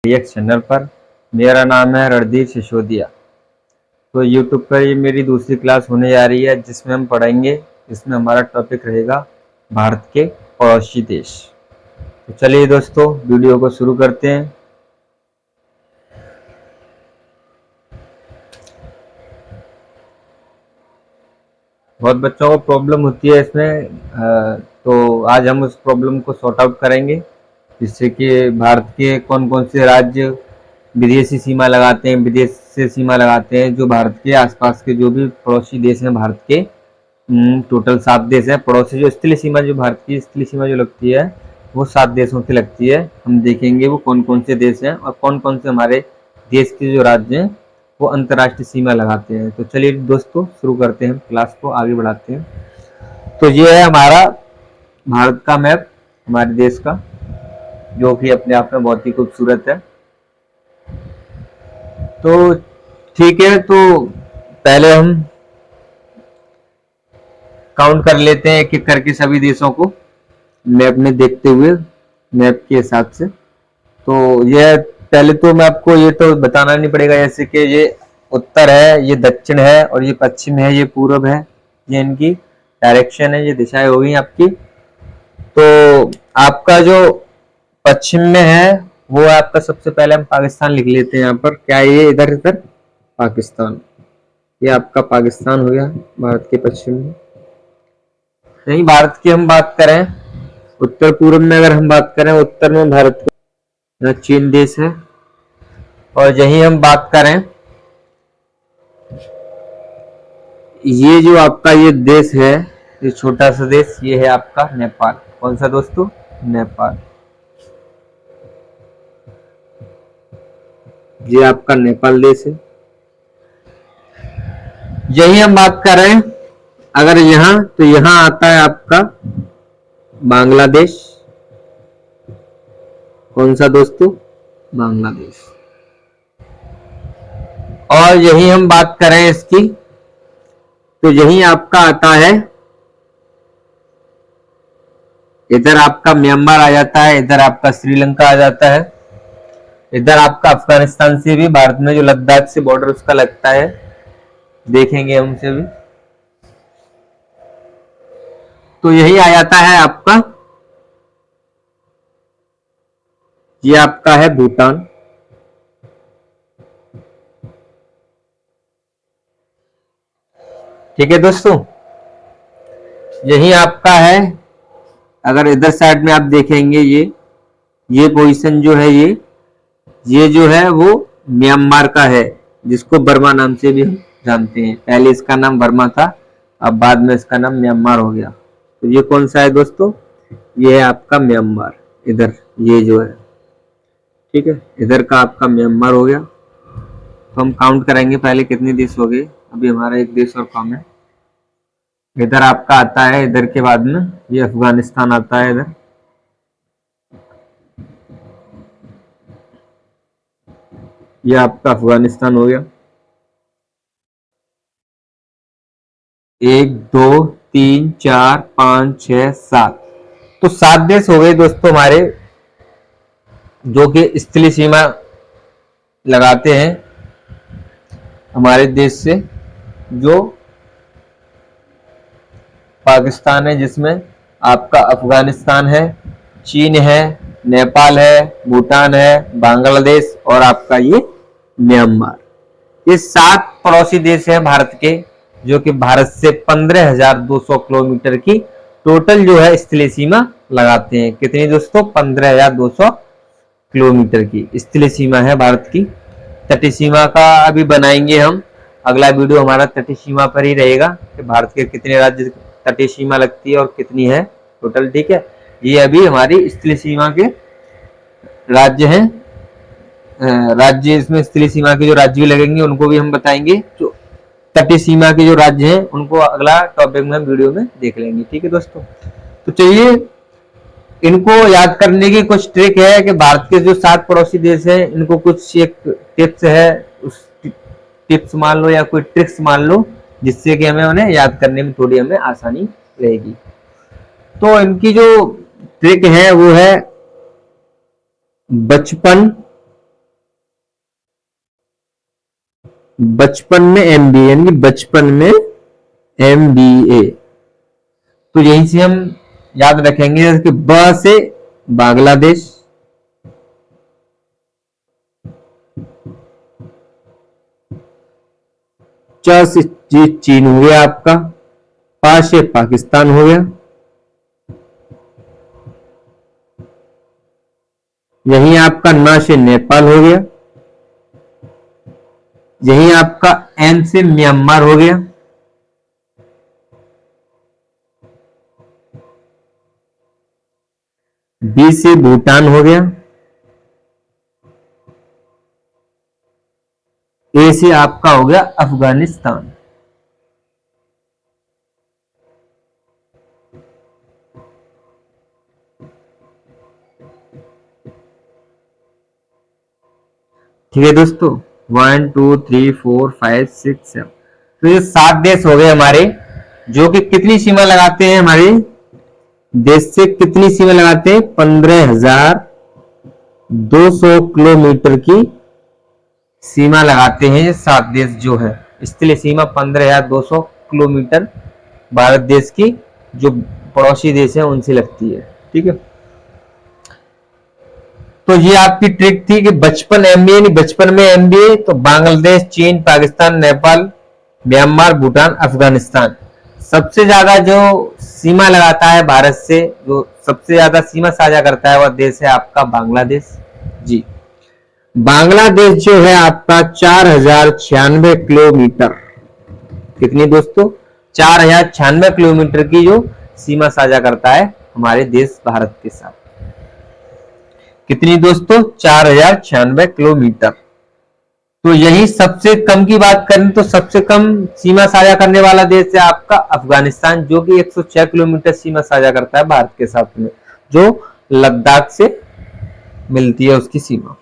X channel पर। मेरा नाम है रणदीप सिसोदिया। तो यूट्यूब पर ये मेरी दूसरी क्लास होने जा रही है, जिसमें हम पढ़ेंगे। इसमें हमारा टॉपिक रहेगा भारत के पड़ोसी देश। तो चलिए दोस्तों, वीडियो को शुरू करते हैं। बहुत बच्चों को प्रॉब्लम होती है इसमें, तो आज हम उस प्रॉब्लम को सॉर्ट आउट करेंगे, जिससे कि भारत के कौन कौन से राज्य विदेशी सीमा लगाते हैं, विदेश से सीमा लगाते हैं। जो भारत के आसपास के जो भी पड़ोसी देश हैं भारत के, टोटल 7 देश हैं पड़ोसी। जो स्थलीय सीमा, जो भारत की स्थलीय सीमा जो लगती है, वो 7 देशों से लगती है। हम देखेंगे वो कौन कौन से देश हैं और कौन कौन से हमारे देश के जो राज्य हैं वो अंतर्राष्ट्रीय सीमा लगाते हैं। तो चलिए दोस्तों, शुरू करते हैं, क्लास को आगे बढ़ाते हैं। तो ये है हमारा भारत का मैप, हमारे देश का, जो कि अपने आप में बहुत ही खूबसूरत है। तो ठीक है, तो पहले हम काउंट कर लेते हैं एक एक करके सभी देशों को, मैप में देखते हुए, मैप के हिसाब से। तो ये पहले तो मैं आपको ये तो बताना नहीं पड़ेगा, जैसे कि ये उत्तर है, ये दक्षिण है, और ये पश्चिम है, ये पूर्व है। ये इनकी डायरेक्शन है, ये दिशाएं हो गई आपकी। तो आपका जो पश्चिम में है वो आपका, सबसे पहले हम पाकिस्तान लिख लेते हैं यहाँ पर। क्या ये इधर इधर पाकिस्तान, ये आपका पाकिस्तान हो गया भारत के पश्चिम में। नहीं, भारत की हम बात करें, उत्तर पूर्व में अगर हम बात करें, उत्तर में भारत का चीन देश है। और यही हम बात करें, ये जो आपका ये देश है, ये छोटा सा देश, ये है आपका नेपाल। कौन सा दोस्तों? नेपाल। ये आपका नेपाल देश है। यही हम बात कर रहे हैं अगर यहां, तो यहां आता है आपका बांग्लादेश। कौन सा दोस्तों? बांग्लादेश। और यही हम बात करें इसकी, तो यही आपका आता है, इधर आपका म्यांमार आ जाता है, इधर आपका श्रीलंका आ जाता है, इधर आपका अफगानिस्तान से भी भारत में जो लद्दाख से बॉर्डर उसका लगता है, देखेंगे हमसे भी। तो यही आ जाता है आपका, ये आपका है भूटान। ठीक है दोस्तों, यही आपका है। अगर इधर साइड में आप देखेंगे, ये पोजीशन जो है, ये जो है वो म्यांमार का है, जिसको बर्मा नाम से भी हम जानते हैं। पहले इसका नाम बर्मा था, अब बाद में इसका नाम म्यांमार हो गया। तो ये कौन सा है दोस्तों? ये है आपका म्यांमार, इधर ये जो है, ठीक है, इधर का आपका म्यांमार हो गया। तो हम काउंट करेंगे पहले कितने देश हो गए। अभी हमारा एक देश और कम है। इधर आपका आता है, इधर के बाद में ये अफगानिस्तान आता है इधर। ये आपका अफगानिस्तान हो गया। 1 2 3 4 5 6 7, तो 7 देश हो गए दोस्तों हमारे, जो कि स्थलीय सीमा लगाते हैं हमारे देश से। जो पाकिस्तान है, जिसमें आपका अफगानिस्तान है, चीन है, नेपाल है, भूटान है, बांग्लादेश और आपका ये म्यांमार। ये 7 पड़ोसी देश हैं भारत के, जो कि भारत से 15,200 किलोमीटर की टोटल जो है स्थलीय सीमा लगाते हैं। कितनी दोस्तों? 15,200 किलोमीटर की स्थलीय सीमा है भारत की। तटीय सीमा का अभी बनाएंगे हम, अगला वीडियो हमारा तटीय सीमा पर ही रहेगा कि भारत के कितने राज्य तटीय सीमा लगती है और कितनी है टोटल। ठीक है, ये अभी हमारी स्थलीय सीमा के राज्य हैं। राज्य, इसमें स्थलीय सीमा के जो राज्य लगेंगे उनको भी हम बताएंगे। जो तटीय सीमा के जो राज्य हैं उनको अगला टॉपिक में वीडियो में देख लेंगे। ठीक है दोस्तों, तो चलिए, इनको याद करने की कुछ ट्रिक है कि भारत के जो 7 पड़ोसी देश हैं, इनको कुछ एक टिप्स है, उस टिप्स मान लो या कोई ट्रिक्स मान लो, जिससे कि हमें उन्हें याद करने में थोड़ी हमें आसानी रहेगी। तो इनकी जो ट्रिक है वो है बचपन बचपन में MBA, यानी बचपन में MBA। तो यहीं से हम याद रखेंगे, जैसे कि ब से बांग्लादेश, च से चीन हो गया आपका, पा से पाकिस्तान हो गया, यही आपका न से नेपाल हो गया, यही आपका एन से म्यांमार हो गया, बी से भूटान हो गया, ए से आपका हो गया अफगानिस्तान। ठीक है दोस्तों, 1 2 3 4 5 6 7, तो ये 7 देश हो गए हमारे, जो कि कितनी सीमा लगाते हैं, हमारे देश से कितनी सीमा लगाते हैं, 15,200 किलोमीटर की सीमा लगाते हैं ये 7 देश जो है। स्थलीय सीमा 15,200 किलोमीटर भारत देश की जो पड़ोसी देश है उनसे लगती है। ठीक है, तो ये आपकी ट्रिक थी कि बचपन MBA, नहीं बचपन में MBA, तो बांग्लादेश, चीन, पाकिस्तान, नेपाल, म्यांमार, भूटान, अफगानिस्तान। सबसे ज्यादा जो सीमा लगाता है भारत से, जो सबसे ज्यादा सीमा साझा करता है वह देश है आपका बांग्लादेश। जी, बांग्लादेश जो है आपका 4,096 किलोमीटर, कितनी दोस्तों, 4,096 किलोमीटर की जो सीमा साझा करता है हमारे देश भारत के साथ। कितनी दोस्तों, 4,096 किलोमीटर। तो यही सबसे कम की बात करें तो सबसे कम सीमा साझा करने वाला देश है आपका अफगानिस्तान, जो कि 106 किलोमीटर सीमा साझा करता है भारत के साथ में, जो लद्दाख से मिलती है उसकी सीमा।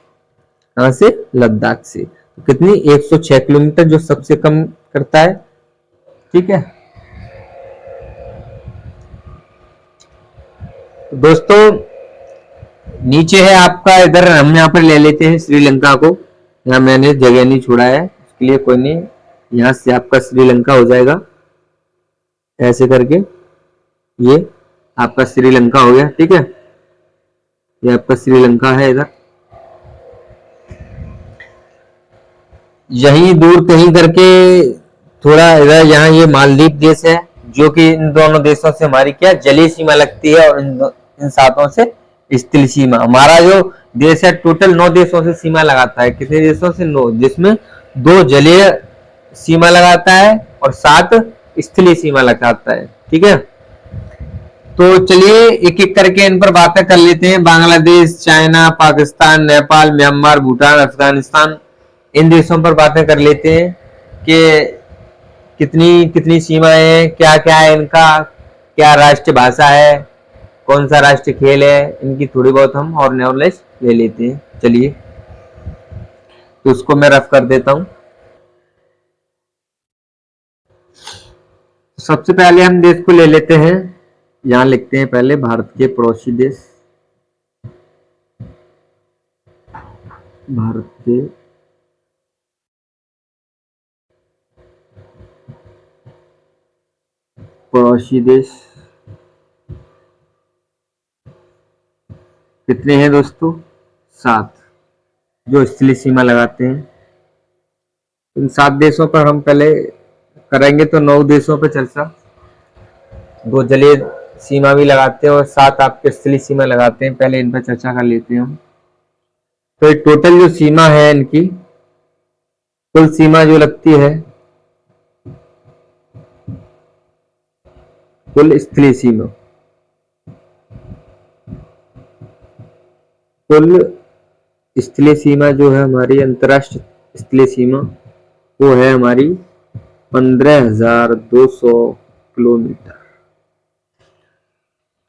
कहां से, लद्दाख से। तो कितनी, 106 किलोमीटर जो सबसे कम करता है। ठीक है, तो दोस्तों नीचे है आपका, इधर हम यहाँ पर ले लेते हैं श्रीलंका को, यहाँ मैंने जगह नहीं छोड़ा है इसके लिए, कोई नहीं, यहाँ से आपका श्रीलंका हो जाएगा ऐसे करके, ये आपका श्रीलंका हो गया। ठीक है, ये आपका श्रीलंका है इधर, यहीं दूर कहीं करके थोड़ा इधर, यहाँ ये मालदीव देश है, जो कि इन दोनों देशों से हमारी क्या जलीय सीमा लगती है, और इन सातों से स्थलीय सीमा। हमारा जो देश है टोटल 9 देशों से सीमा लगाता है, कितने देशों से, 9, जिसमें 2 जलीय सीमा लगाता है और 7 स्थलीय सीमा लगाता है। ठीक है, तो चलिए एक एक करके इन पर बातें कर लेते हैं। बांग्लादेश, चाइना, पाकिस्तान, नेपाल, म्यांमार, भूटान, अफगानिस्तान, इन देशों पर बातें कर लेते हैं कि कितनी कितनी सीमाएं हैं, क्या क्या है इनका, क्या राष्ट्रीय भाषा है, कौन सा राष्ट्रीय खेल है, इनकी थोड़ी बहुत हम और नॉलेज ले लेते हैं। चलिए, तो उसको मैं रफ कर देता हूं। सबसे पहले हम देश को ले लेते हैं, यहां लिखते हैं पहले भारत के पड़ोसी देश, भारत के पड़ोसी देश कितने हैं दोस्तों, 7, जो स्थलीय सीमा लगाते हैं। इन 7 देशों पर हम पहले करेंगे तो 9 देशों पर चर्चा, 2 जलीय सीमा भी लगाते हैं और 7 आपके स्थलीय सीमा लगाते हैं, पहले इन पर चर्चा कर लेते हैं हम। तो टोटल जो सीमा है इनकी, कुल सीमा जो लगती है, कुल स्थलीय सीमा, कुल स्थलीय सीमा जो है हमारी, अंतरराष्ट्रीय स्थलीय सीमा, वो है हमारी 15,200 किलोमीटर।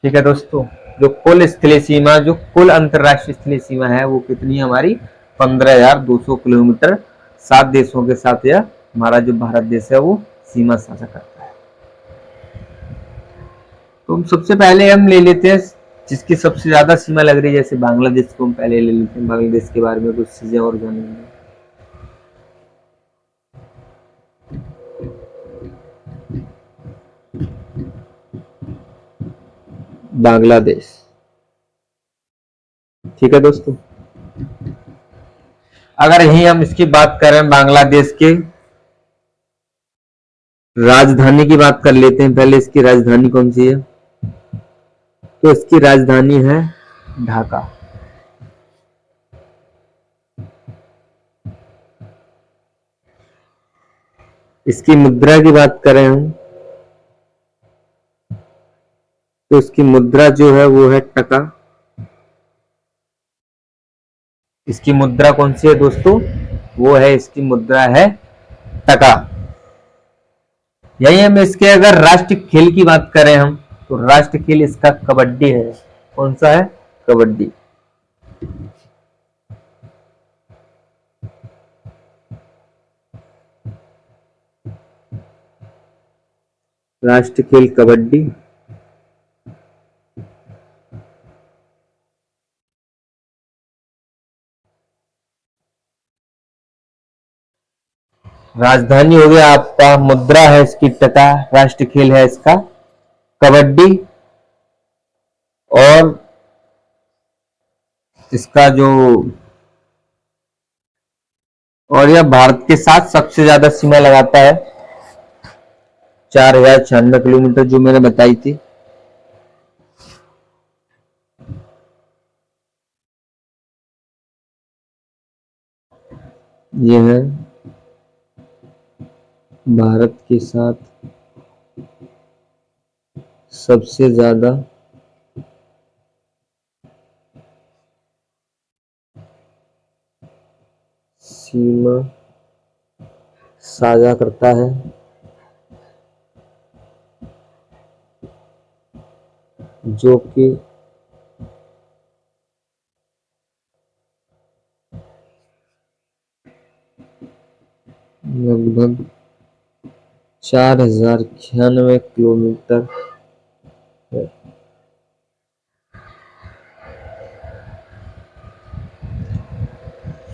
ठीक है दोस्तों, जो कुल स्थलीय सीमा, जो कुल अंतरराष्ट्रीय स्थलीय सीमा है वो कितनी है हमारी, 15,200 किलोमीटर। 7 देशों के साथ यह हमारा जो भारत देश है वो सीमा साझा करता है। तो हम सबसे पहले हम ले लेते हैं जिसकी सबसे ज्यादा सीमा लग रही है, जैसे बांग्लादेश को हम पहले ले लेते हैं, बांग्लादेश के बारे में कुछ चीजें और जानेंगे। बांग्लादेश। ठीक है दोस्तों, अगर यही हम इसकी बात करें बांग्लादेश के राजधानी की बात कर लेते हैं। पहले इसकी राजधानी कौन सी है? तो इसकी राजधानी है ढाका। इसकी मुद्रा की बात करें हम तो इसकी मुद्रा जो है वो है टका। इसकी मुद्रा कौन सी है दोस्तों? वो है, इसकी मुद्रा है टका। यही हम इसके अगर राष्ट्रीय खेल की बात करें हम तो राष्ट्रीय खेल इसका कबड्डी है। कौन सा है? कबड्डी। राष्ट्रीय खेल कबड्डी। राजधानी हो गया आपका, मुद्रा है इसकी टका, राष्ट्रीय खेल है इसका कबड्डी, और इसका जो और यह भारत के साथ सबसे ज्यादा सीमा लगाता है, 4096 किलोमीटर जो मैंने बताई थी। ये है भारत के साथ सबसे ज्यादा सीमा साझा करता है। जो कि लगभग 4096 किलोमीटर है।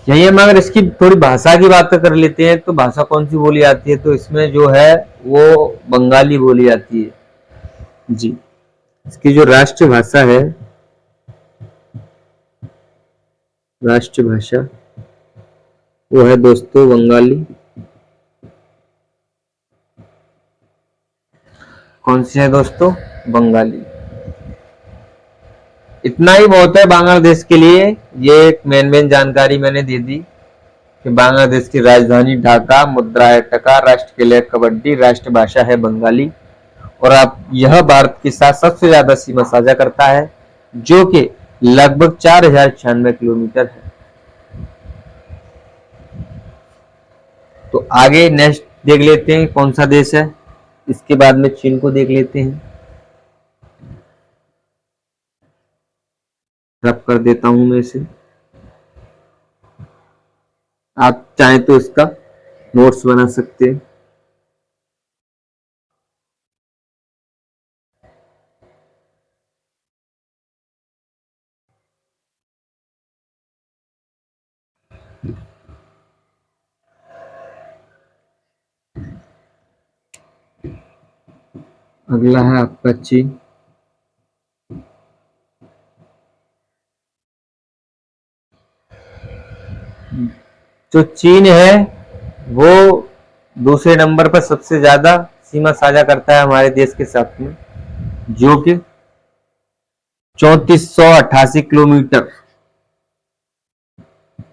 यही हम अगर इसकी थोड़ी भाषा की बात कर लेते हैं तो भाषा कौन सी बोली जाती है? तो इसमें जो है वो बंगाली बोली जाती है जी। इसकी जो राष्ट्रीय भाषा है, राष्ट्रीय भाषा वो है दोस्तों बंगाली। कौन सी है दोस्तों? बंगाली। इतना ही बहुत है बांग्लादेश के लिए। ये एक मेन जानकारी मैंने दे दी कि बांग्लादेश की राजधानी ढाका, मुद्रा है टका, राष्ट्र खेल है कबड्डी, राष्ट्र भाषा है बंगाली, और आप यह भारत के साथ सबसे ज्यादा सीमा साझा करता है जो कि लगभग 4096 किलोमीटर है। तो आगे नेक्स्ट देख लेते हैं कौन सा देश है। इसके बाद में चीन को देख लेते हैं। रब कर देता हूं मैं इसे, आप चाहें तो इसका नोट्स बना सकते हैं। अगला है आपका चीन। जो चीन है वो दूसरे नंबर पर सबसे ज्यादा सीमा साझा करता है हमारे देश के साथ में, जो कि 3488 किलोमीटर।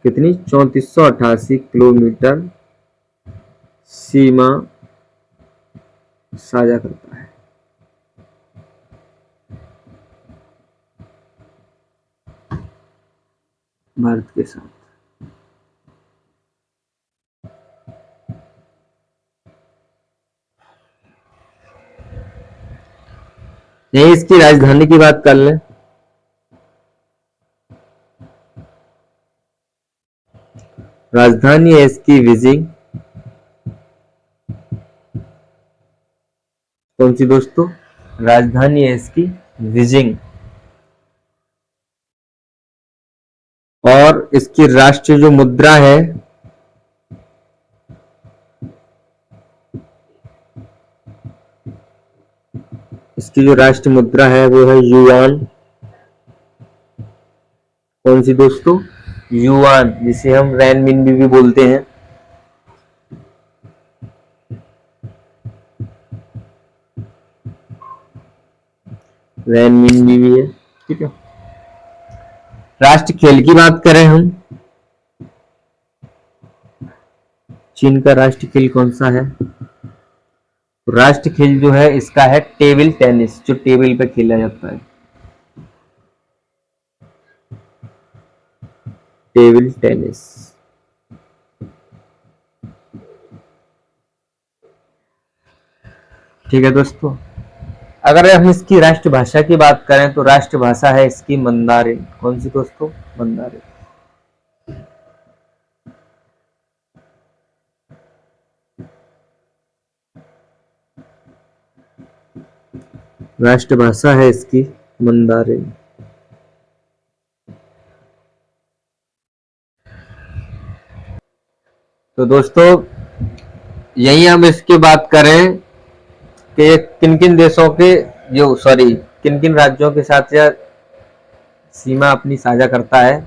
कितनी? 3488 किलोमीटर सीमा साझा करता है। भारत के साथ। यही इसकी राजधानी की बात कर लें। राजधानी है इसकी बीजिंग। कौन सी दोस्तों? राजधानी है इसकी बीजिंग। और इसकी राष्ट्रीय जो मुद्रा है इसकी जो राष्ट्र मुद्रा है वो है युआन। कौन सी दोस्तों? युआन, जिसे हम रेनमिनबी भी बोलते हैं। रेनमिनबी भी है, ठीक है। राष्ट्र खेल की बात करें हम, चीन का राष्ट्र खेल कौन सा है? राष्ट्र खेल जो है इसका है टेबल टेनिस, जो टेबल पे खेला जाता है, टेबल टेनिस। ठीक है दोस्तों, अगर हम इसकी राष्ट्रभाषा की बात करें तो राष्ट्रभाषा है इसकी मंदारिन। कौन सी दोस्तों? मंदारिन। राष्ट्रभाषा है इसकी मंदारिन। तो दोस्तों यही हम इसकी बात करें कि किन किन देशों के किन किन राज्यों के साथ यह सीमा अपनी साझा करता है।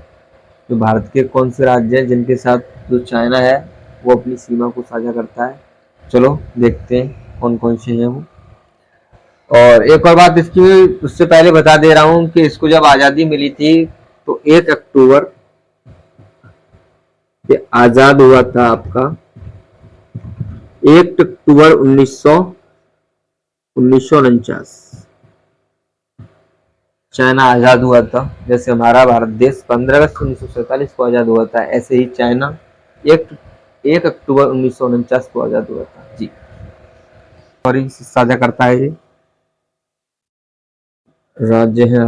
जो भारत के कौन से राज्य हैं जिनके साथ जो चाइना है वो अपनी सीमा को साझा करता है। चलो देखते हैं कौन कौन से हैं वो। और एक और बात इसकी उससे पहले बता दे रहा हूं कि इसको जब आज़ादी मिली थी तो 1 अक्टूबर ये आज़ाद हुआ था आपका, 1 अक्टूबर 1949 चाइना आज़ाद हुआ था। जैसे हमारा भारत देश 15 अगस्त 1947 को आज़ाद हुआ था, ऐसे ही चाइना 1 अक्टूबर 1949 को आज़ाद हुआ था जी। और साझा करता है ये राज्य हैं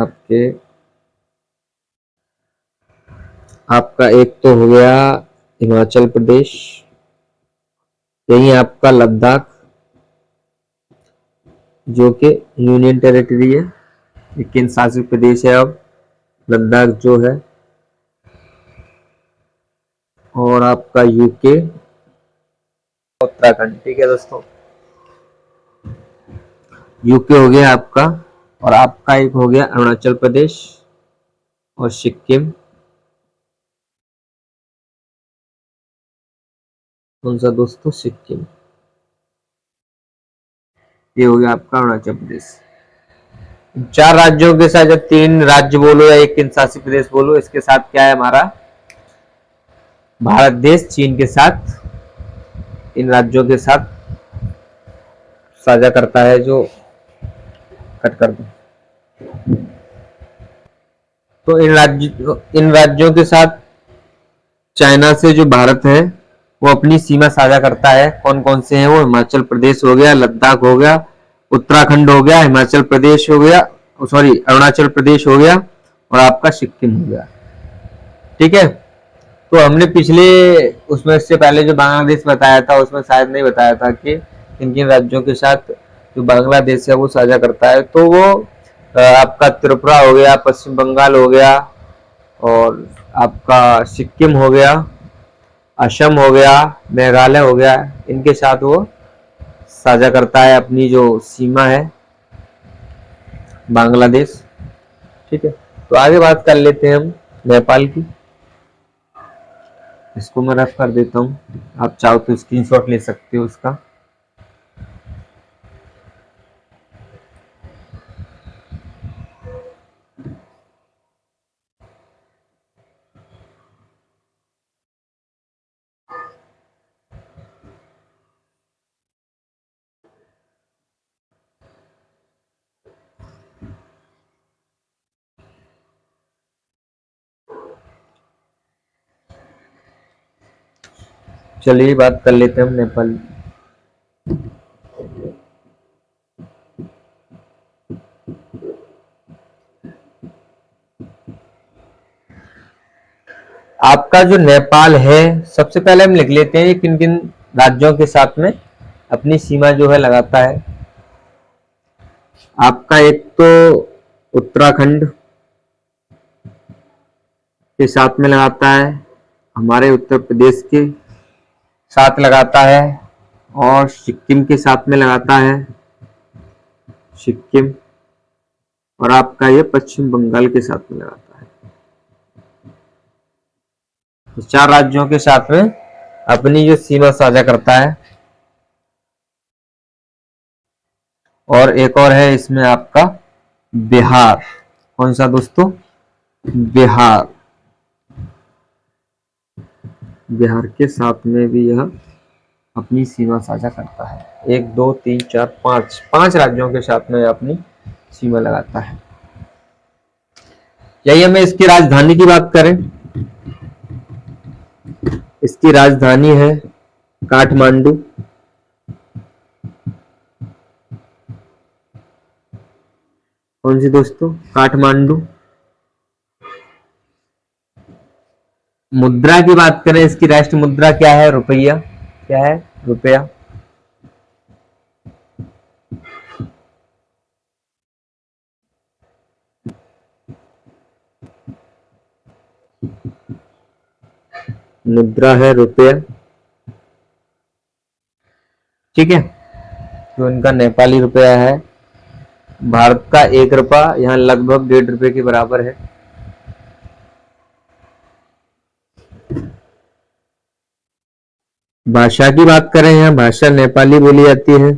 आपका एक तो हो गया हिमाचल प्रदेश, यही आपका लद्दाख जो कि यूनियन टेरिटरी है, एक केंद्र शासित प्रदेश है अब लद्दाख जो है। और आपका यूके, उत्तराखंड। ठीक है दोस्तों, यूके हो गया आपका, और आपका एक हो गया अरुणाचल प्रदेश और सिक्किम। कौन सा दोस्तों? सिक्किम। ये हो गया आपका अरुणाचल प्रदेश। 4 राज्यों के साथ, जब 3 राज्य बोलो या एक केंद्र शासित प्रदेश बोलो, इसके साथ क्या है हमारा भारत देश चीन के साथ, इन राज्यों के साथ साझा करता है। जो कट कर दो, तो इन राज्यों के साथ चाइना से जो भारत है वो अपनी सीमा साझा करता है। कौन कौन से हैं वो? हिमाचल प्रदेश हो गया, लद्दाख हो गया, उत्तराखंड हो गया, हिमाचल प्रदेश हो गया, सॉरी अरुणाचल प्रदेश हो गया, और आपका सिक्किम हो गया। ठीक है, तो हमने पिछले उसमें से पहले जो बांग्लादेश बताया था उसमें शायद नहीं बताया था कि किन किन राज्यों के साथ जो बांग्लादेश है वो साझा करता है। तो वो आपका त्रिपुरा हो गया, पश्चिम बंगाल हो गया, और आपका सिक्किम हो गया, असम हो गया, मेघालय हो गया, इनके साथ वो साझा करता है अपनी जो सीमा है बांग्लादेश। ठीक है, तो आगे बात कर लेते हैं हम नेपाल की। इसको मैं रफ कर देता हूँ, आप चाहो तो स्क्रीनशॉट ले सकते हो उसका। चलिए बात कर लेते हैं हम नेपाल। आपका जो नेपाल है, सबसे पहले हम लिख लेते हैं किन किन राज्यों के साथ में अपनी सीमा जो है लगाता है। आपका एक तो उत्तराखंड के साथ में लगाता है, हमारे उत्तर प्रदेश के साथ लगाता है, और सिक्किम के साथ में लगाता है, सिक्किम, और आपका ये पश्चिम बंगाल के साथ में लगाता है। तो 4 राज्यों के साथ में अपनी जो सीमा साझा करता है। और एक और है इसमें आपका बिहार। कौन सा दोस्तों? बिहार। बिहार के साथ में भी यह अपनी सीमा साझा करता है। 1 2 3 4 5 राज्यों के साथ में अपनी सीमा लगाता है। यही हमें इसकी राजधानी की बात करें, इसकी राजधानी है काठमांडू। कौन सी दोस्तों? काठमांडू। मुद्रा की बात करें, इसकी राष्ट्र मुद्रा क्या है? रुपया। क्या है? रुपया। मुद्रा है रुपया। ठीक है, तो इनका नेपाली रुपया है। भारत का 1 रुपया यहाँ लगभग 1.5 रुपए के बराबर है। भाषा की बात करें, यहाँ भाषा नेपाली बोली जाती है।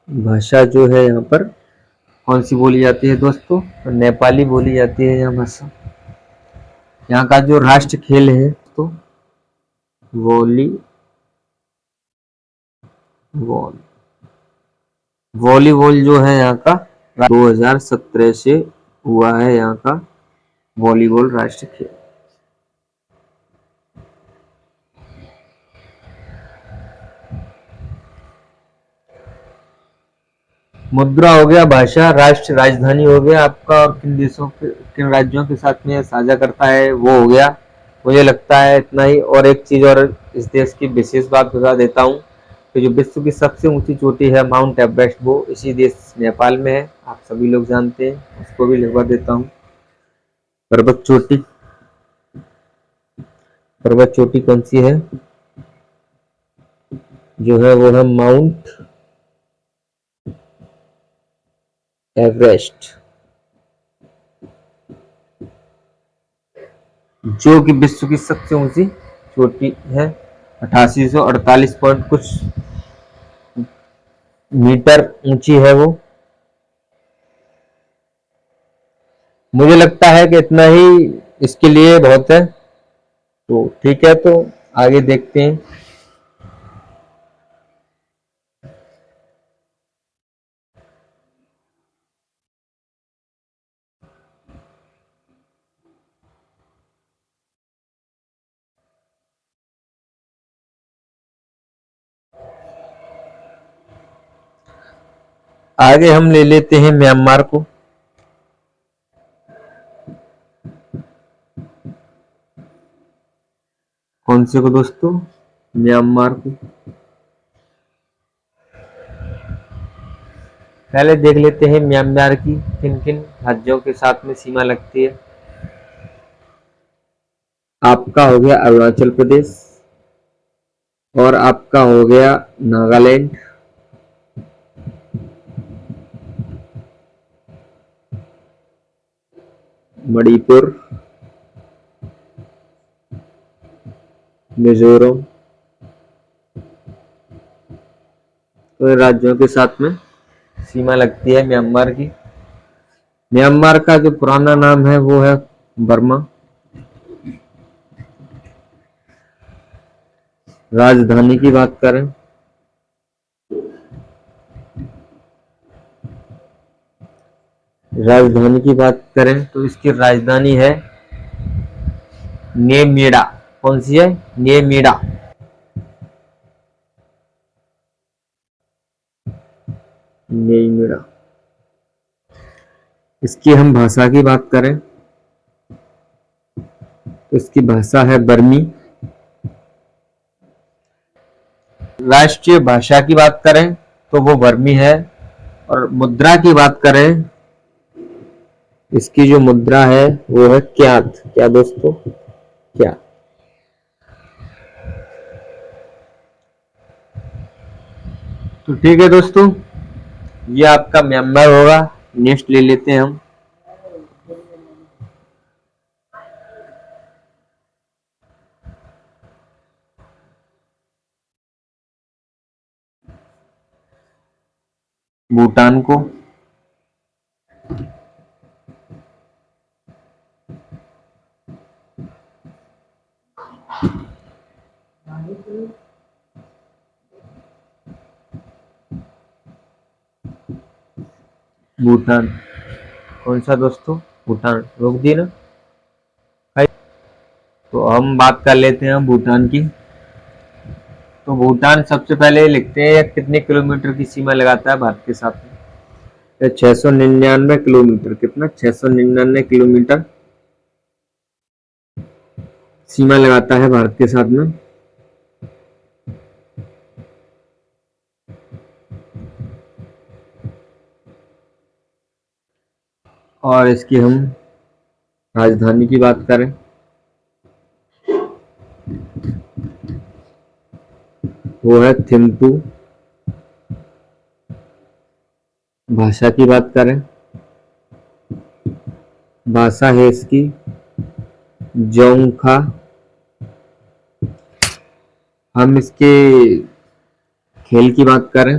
भाषा जो है यहाँ पर कौन सी बोली जाती है दोस्तों? तो नेपाली बोली जाती है यहाँ भाषा। यहाँ का जो राष्ट्र खेल है तो वॉलीबॉल जो है यहाँ का 2017 से हुआ है यहाँ का वॉलीबॉल राष्ट्र खेल। मुद्रा हो गया, भाषा, राष्ट्र, राजधानी हो गया आपका, और किन देशों के किन राज्यों के साथ में साझा करता है वो हो गया। मुझे लगता है इतना ही। और एक चीज और इस देश की विशेष बात बता देता हूँ कि जो विश्व की सबसे ऊंची चोटी है माउंट एवरेस्ट, वो इसी देश नेपाल में है। आप सभी लोग जानते हैं, उसको भी लिखवा देता हूँ। पर्वत चोटी, पर्वत चोटी कौन सी है? जो है वो है माउंट एवरेस्ट, जो कि विश्व की सबसे ऊंची चोटी है। 8848 पॉइंट कुछ मीटर ऊंची है वो। मुझे लगता है कि इतना ही इसके लिए बहुत है। तो ठीक है, तो आगे देखते हैं। आगे हम ले लेते हैं म्यांमार को। कौन से को दोस्तों? म्यांमार को। पहले देख लेते हैं म्यांमार की किन किन राज्यों के साथ में सीमा लगती है। आपका हो गया अरुणाचल प्रदेश, और आपका हो गया नागालैंड, मणिपुर, मिजोरम। तो राज्यों के साथ में सीमा लगती है म्यांमार की। म्यांमार का जो पुराना नाम है वो है बर्मा। राजधानी की बात करें, तो इसकी राजधानी है नेमिडा। कौन सी है? नेमिडा। नेमिडा। इसकी हम भाषा की बात करें तो इसकी भाषा है बर्मी। राष्ट्रीय भाषा की बात करें तो वो बर्मी है। और मुद्रा की बात करें इसकी जो मुद्रा है वो है क्यात। क्या दोस्तों? क्या? तो ठीक है दोस्तों, ये आपका म्यांमार होगा। नेक्स्ट ले लेते हैं हम। भूटान को। भूटान कौन सा दोस्तों? भूटान रोक दिए ना। तो हम बात कर लेते हैं भूटान की। तो भूटान सबसे पहले लिखते हैं कितने किलोमीटर की सीमा लगाता है भारत के साथ में। 699 किलोमीटर। कितना? 699 किलोमीटर सीमा लगाता है भारत के साथ में। और इसकी हम राजधानी की बात करें वो है थिम्पू। भाषा की बात करें, भाषा है इसकी जोंगखा। हम इसके खेल की बात करें,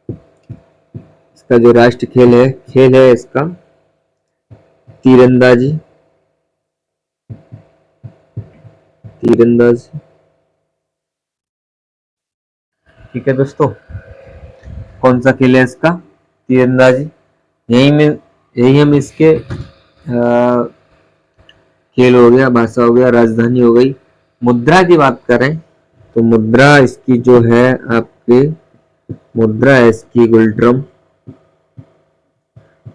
इसका जो राष्ट्र खेल है इसका तीरंदाजी। तीरंदाजी। ठीक है दोस्तों, कौन सा खेल है इसका? तीरंदाजी। यही हम इसके खेल हो गया, भाषा हो गया, राजधानी हो गई। मुद्रा की बात करें तो मुद्रा इसकी जो है आपके मुद्रा है इसकी गुल्ट्रम।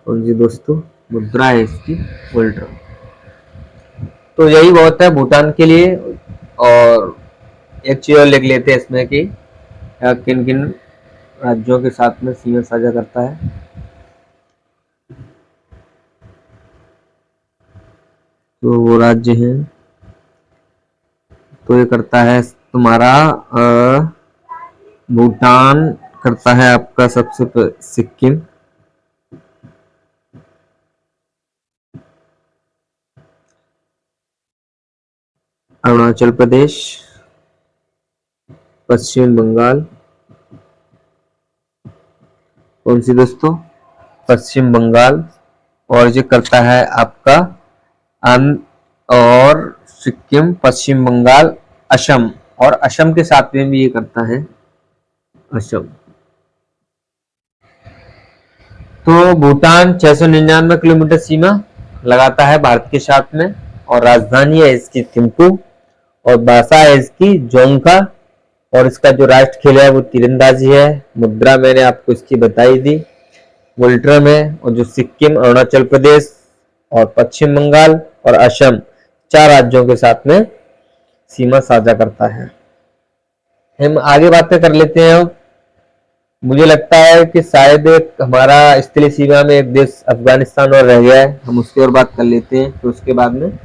कौन सी दोस्तों? मुद्रा है इसकी गुल्ट्रम। तो यही बहुत है भूटान के लिए। और एक चीज और लिख लेते हैं इसमें कि किन किन राज्यों के साथ में सीमा साझा करता है। तो वो राज्य हैं, तो ये करता है तुम्हारा भूटान करता है आपका सबसे सिक्किम। अरुणाचल प्रदेश, पश्चिम बंगाल। कौन सी दोस्तों? पश्चिम बंगाल। और ये करता है आपका और सिक्किम, पश्चिम बंगाल, असम। और असम के साथ में भी ये करता है असम। तो भूटान 699 किलोमीटर सीमा लगाता है भारत के साथ में। और राजधानी है इसकी थिम्पू। और भाषा है इसकी जोंगका। और इसका जो राष्ट्र खेल है वो तीरंदाजी है। मुद्रा मैंने आपको इसकी बताई दी, वोल्ट्रम है। और जो सिक्किम, अरुणाचल प्रदेश और पश्चिम बंगाल और असम, 4 राज्यों के साथ में सीमा साझा करता है। हम आगे बातें कर लेते हैं। मुझे लगता है कि शायद हमारा स्थलीय सीमा में एक देश अफगानिस्तान और रह गया है, हम उसकी और बात कर लेते हैं। तो उसके बाद में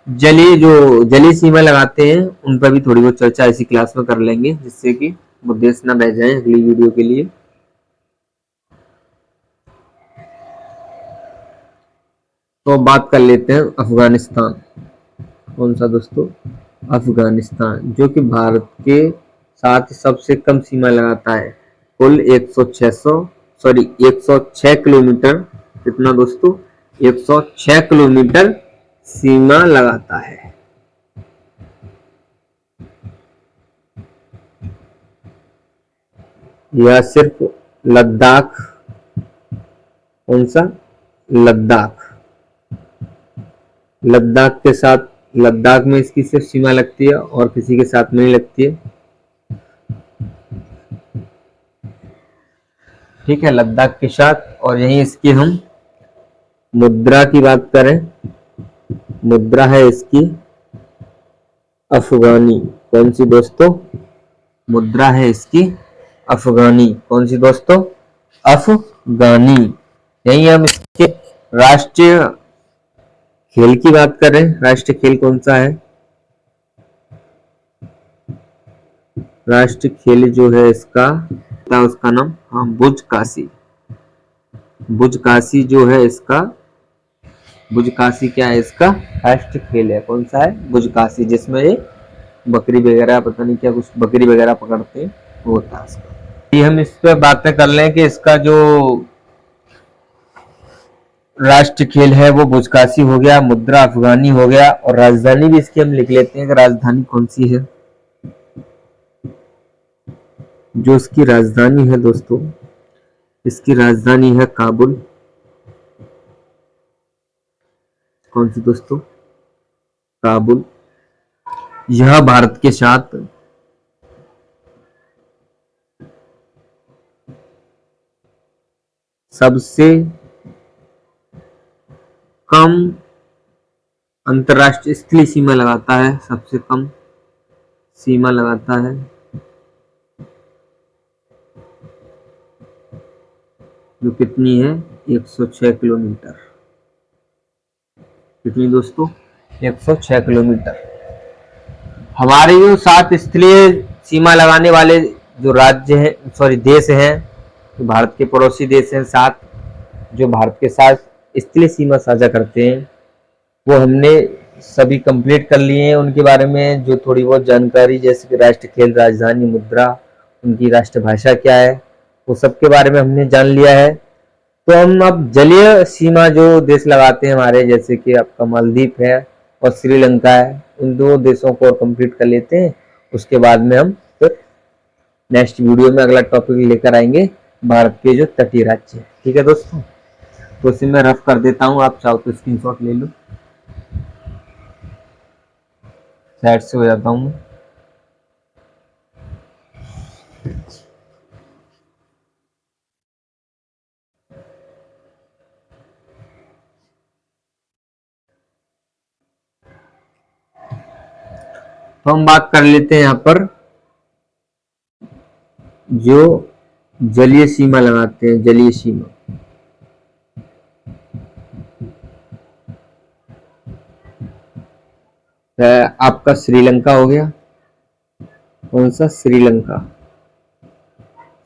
जलीय सीमा लगाते हैं उन पर भी थोड़ी बहुत चर्चा इसी क्लास में कर लेंगे, जिससे कि वो देश ना रह जाए अगली वीडियो के लिए। तो बात कर लेते हैं अफगानिस्तान। कौन सा दोस्तों? अफगानिस्तान, जो कि भारत के साथ सबसे कम सीमा लगाता है। कुल 106 किलोमीटर। कितना दोस्तों? 106 किलोमीटर सीमा लगाता है। यह सिर्फ लद्दाख। कौन सा? लद्दाख। लद्दाख के साथ, लद्दाख में इसकी सिर्फ सीमा लगती है और किसी के साथ में नहीं लगती है। ठीक है, लद्दाख के साथ। और यही इसकी हम मुद्रा की बात करें, मुद्रा है इसकी अफगानी। कौन सी दोस्तों? मुद्रा है इसकी अफगानी। कौन सी दोस्तों? अफगानी। यही हम इसके राष्ट्रीय खेल की बात करें, राष्ट्रीय खेल कौन सा है? राष्ट्रीय खेल जो है इसका, उसका नाम, हाँ, बुज काशी। बुज काशी जो है इसका, बुज काशी क्या है इसका राष्ट्रीय खेल है। कौन सा है? बुज काशी, जिसमें ये बकरी वगैरह, पता नहीं क्या, कुछ बकरी वगैरह पकड़ते हैं, वो होता है इसका। ये हम इस पे बातें कर लें कि इसका जो राष्ट्रीय खेल है वो बुजकाशी हो गया, मुद्रा अफगानी हो गया, और राजधानी भी इसकी हम लिख लेते हैं कि राजधानी कौन सी है। जो इसकी राजधानी है दोस्तों, इसकी राजधानी है काबुल। कौन सी दोस्तों? काबुल। यह भारत के साथ सबसे कम अंतरराष्ट्रीय स्थलीय सीमा लगाता है, सबसे कम सीमा लगाता है, जो कितनी है? 106 किलोमीटर। कितनी दोस्तों? 106 किलोमीटर। हमारे जो 7 स्थलीय सीमा लगाने वाले जो राज्य हैं, सॉरी देश हैं, तो भारत के पड़ोसी देश हैं 7, जो भारत के साथ स्थलीय सीमा साझा करते हैं, वो हमने सभी कंप्लीट कर लिए हैं। उनके बारे में जो थोड़ी बहुत जानकारी, जैसे कि राष्ट्रीय खेल, राजधानी, मुद्रा, उनकी राष्ट्रभाषा क्या है, वो सब के बारे में हमने जान लिया है। तो हम अब जलीय सीमा जो देश लगाते हैं हमारे, जैसे कि आपका मालदीव है और श्रीलंका है, उन दो देशों को कंप्लीट कर लेते हैं। उसके बाद में हम फिर नेक्स्ट वीडियो में अगला टॉपिक लेकर आएंगे, भारत के जो तटीय राज्य। ठीक है दोस्तों, तो इसे मैं रफ कर देता हूँ, आप चाहो तो स्क्रीनशॉट ले लो। साइड से हो जाता हूँ। तो हम बात कर लेते हैं यहाँ पर जो जलीय सीमा लगाते हैं, जलीय सीमा। आपका श्रीलंका हो गया। कौन सा? श्रीलंका।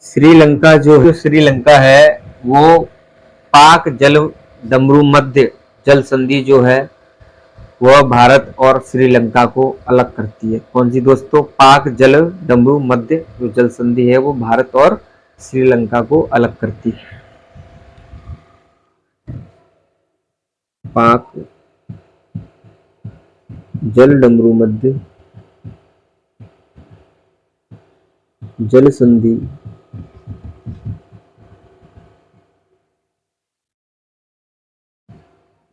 श्रीलंका जो श्रीलंका है वो पाक जल डमरू मध्य जल संधि जो है वह भारत और श्रीलंका को अलग करती है। कौन सी दोस्तों? पाक जल डमरू मध्य जो जल संधि है वो भारत और श्रीलंका को अलग करती है। पाक जल डमरू मध्य जल संधि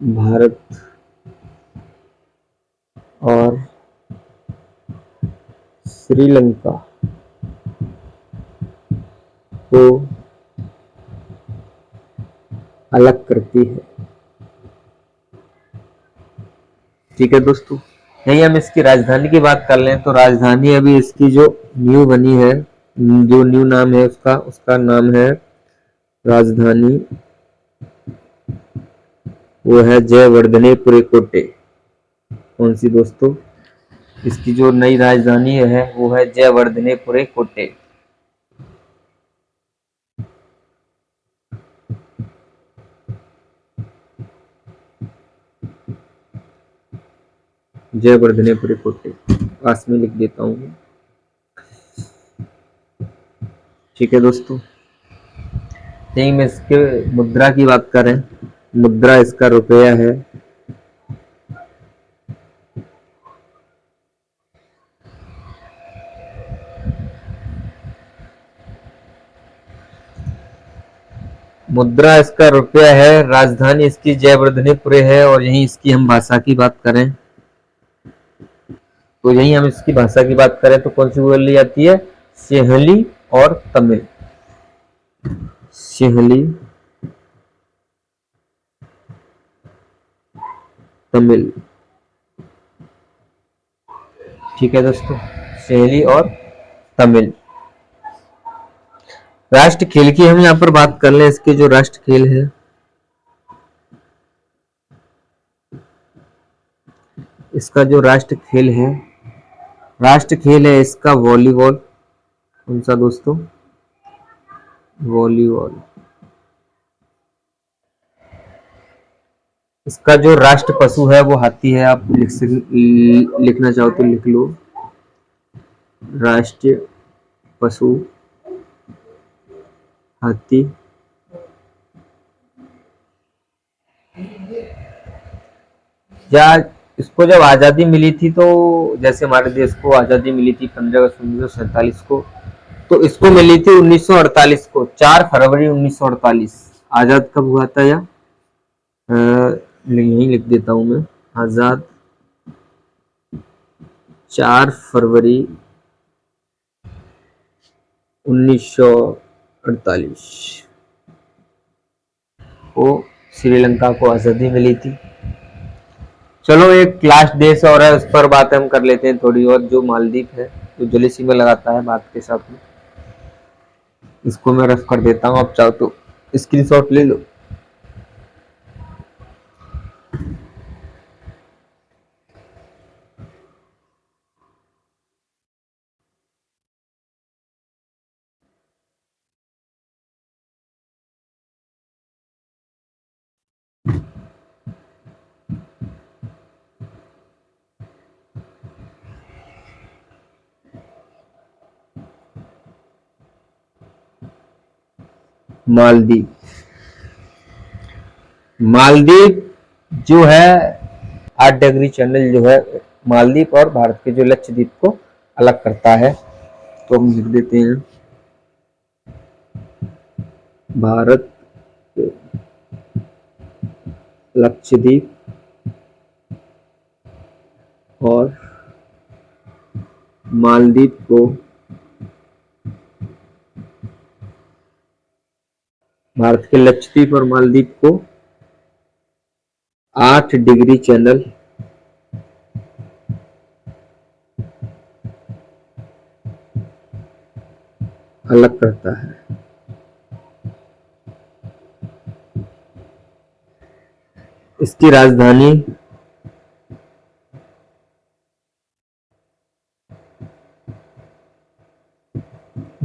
भारत और श्रीलंका को अलग करती है। ठीक है दोस्तों, यही हम इसकी राजधानी की बात कर लें तो राजधानी अभी इसकी जो न्यू बनी है, जो न्यू नाम है उसका, उसका नाम है राजधानी, वो है जयवर्धनेपुरे कोटे। कौन सी दोस्तों? इसकी जो नई राजधानी है वो है जयवर्धनेपुरे कोटे। जयवर्धनेपुरे कोटे पास में लिख देता हूँ। ठीक है दोस्तों, यही में इसके मुद्रा की बात करें, मुद्रा इसका रुपया है। मुद्रा इसका रुपया है, राजधानी इसकी जयवर्धनेपुरे है, और यही इसकी हम भाषा की बात करें तो यही हम इसकी भाषा की बात करें तो कौन सी बोली जाती है? सिंहली और तमिल। सिंहली तमिल। ठीक है दोस्तों, सिंहली और तमिल। राष्ट्र खेल की हम यहाँ पर बात कर लें, इसके जो राष्ट्र खेल है इसका जो राष्ट्र खेल है इसका वॉलीबॉल। कौन सा दोस्तों? वॉलीबॉल। इसका जो राष्ट्र पशु है वो हाथी है। आप लिखना चाहो तो लिख लो। राष्ट्रीय पशु हाथी। या इसको जब आज़ादी मिली थी, तो जैसे हमारे देश को आज़ादी मिली थी 15 अगस्त 1947 को, तो इसको मिली थी 1948 को, 4 फरवरी 1948। आज़ाद कब हुआ था? या यहीं लिख देता हूं मैं, आज़ाद 4 फरवरी 1948 को श्रीलंका को आज़ादी मिली थी। चलो एक लास्ट देश और है, उस पर बात हम कर लेते हैं थोड़ी और, जो मालदीव है, जो जलीय सीमा लगाता है भारत के साथ में। इसको मैं रफ कर देता हूँ, आप चाहो तो स्क्रीनशॉट ले लो। मालदीव। मालदीव जो है 8 डिग्री चैनल जो है मालदीव और भारत के जो लक्षद्वीप को अलग करता है। तो हम लिख देते हैं भारत लक्षद्वीप और मालदीव को भारत के लक्षद्वीप और मालदीव को 8 डिग्री चैनल अलग करता है। इसकी राजधानी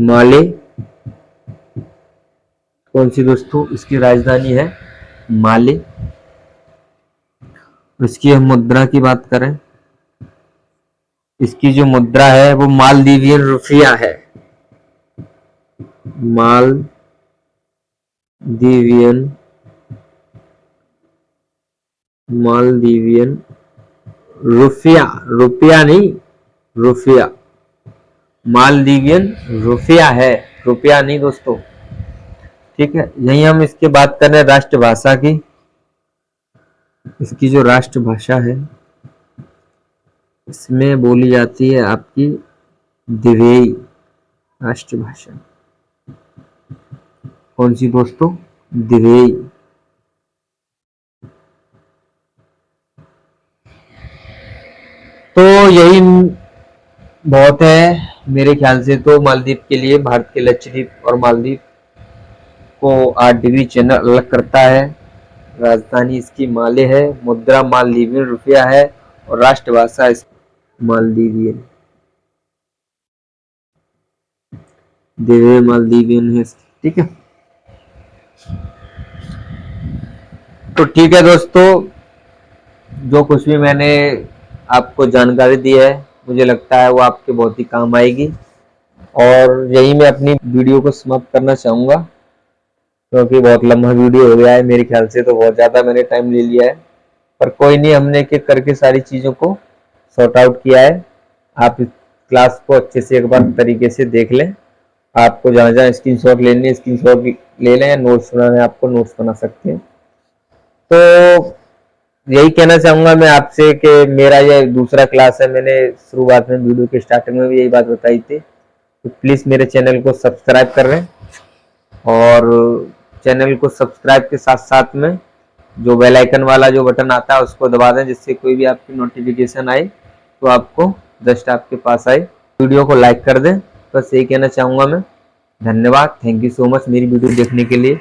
माले। कौन सी दोस्तों? इसकी राजधानी है माले। इसकी हम मुद्रा की बात करें, इसकी जो मुद्रा है वो मालदीवियन रुपया है। मालदीवियन रुपया, रुपया नहीं, रुपया। मालदीवियन रुपया है, रुपया नहीं दोस्तों। ठीक है, यही हम इसके बात कर रहे हैं राष्ट्रभाषा की। इसकी जो राष्ट्रभाषा है इसमें बोली जाती है आपकी दिवेई राष्ट्रभाषा। कौन सी दोस्तों? दिवेई। तो यही बहुत है मेरे ख्याल से। तो मालदीव के लिए भारत के लक्षद्वीप और मालदीव को 8 डिग्री चैनल अलग करता है। राजधानी इसकी माले है, मुद्रा मालदीवियन रुपया है और राष्ट्रभाषा मालदीवियन, दिवे मालदीवियन है। ठीक है, तो ठीक है दोस्तों, जो कुछ भी मैंने आपको जानकारी दी है मुझे लगता है वो आपके बहुत ही काम आएगी। और यही मैं अपनी वीडियो को समाप्त करना चाहूँगा, क्योंकि बहुत लंबा वीडियो हो गया है मेरे ख्याल से, तो बहुत ज़्यादा मैंने टाइम ले लिया है। पर कोई नहीं, हमने एक एक करके सारी चीज़ों को सॉर्ट आउट किया है। आप इस क्लास को अच्छे से एक बार तरीके से देख लें। आपको जहाँ जहाँ स्क्रीनशॉट लेने स्क्रीनशॉट ले लें, या नोट्स बनाने आपको नोट्स बना सकते हैं। तो यही कहना चाहूँगा मैं आपसे कि मेरा ये दूसरा क्लास है। मैंने शुरुआत में वीडियो के स्टार्टिंग में भी यही बात बताई थी, तो प्लीज़ मेरे चैनल को सब्सक्राइब कर लें और चैनल को सब्सक्राइब के साथ साथ में जो बेल आइकन वाला जो बटन आता है उसको दबा दें, जिससे कोई भी आपकी नोटिफिकेशन आए तो आपको जस्ट आपके पास आए। वीडियो को लाइक कर दें, बस यही कहना चाहूँगा मैं। धन्यवाद, थैंक यू सो मच मेरी वीडियो देखने के लिए।